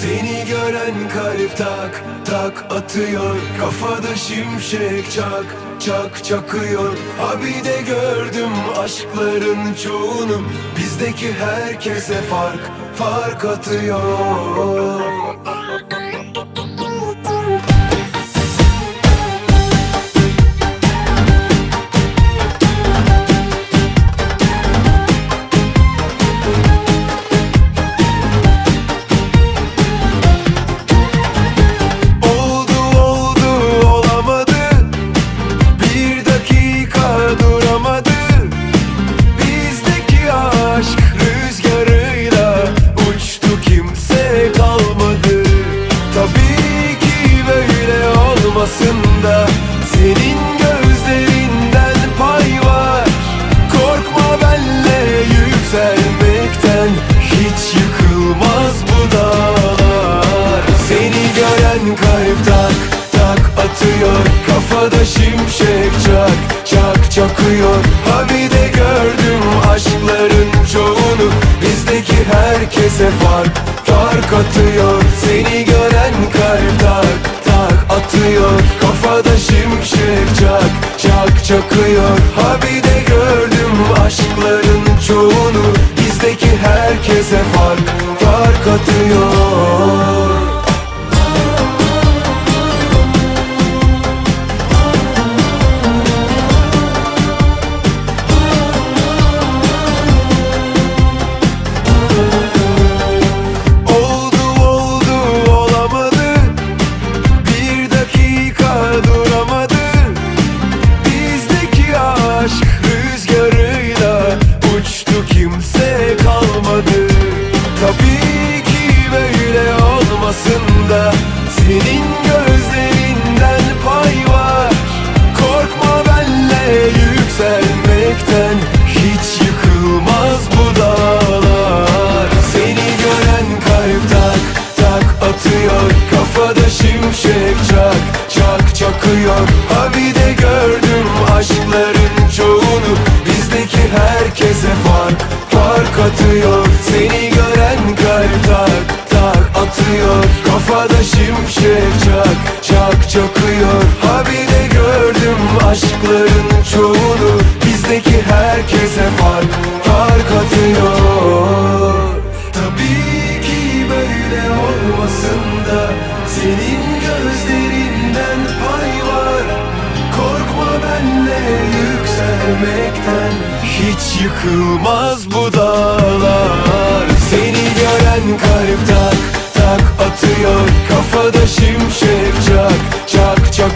Seni gören kalp tak tak atıyor, kafada şimşek çak çak çakıyor. Abi de gördüm aşkların çoğunu, bizdeki herkese fark fark atıyor. Da senin gözlerinden pay var. Korkma benle yükselmekten, hiç yıkılmaz bu dağlar. Seni gören kalp tak tak atıyor, kafada şimşek çak çak çakıyor. Abi de gördüm aşkların çoğunu, bizdeki herkese fark fark atıyor. Seni gören kalp tak tak atıyor, kafada şimşek çak çak çakıyor. Abi de gördüm aşkların çoğunu, bizdeki herkese fark fark atıyor. Kimse kalmadı. Tabii ki böyle olmasın da, senin gözlerinden pay var. Korkma benle yükselmekten, hiç yıkılmaz bu dağlar. Seni gören kalp tak tak atıyor, kafada şimşek çak çak çakıyor. Abi de gördüm aşkların çoğunu, bizdeki herkese fark fark atıyor. Seni gören kalp tak tak atıyor, kafada şimşek çak çak çakıyor. Abi de gördüm aşkların çoğunu, bizdeki herkese fark fark atıyor. Tabii ki böyle olmasın da, senin gözlerinden pay var. Korkma benle yükselmekten, hiç yıkılmaz bu dağlar. Seni gören kalp tak tak atıyor, kafada şimşek çak çak çakıyor.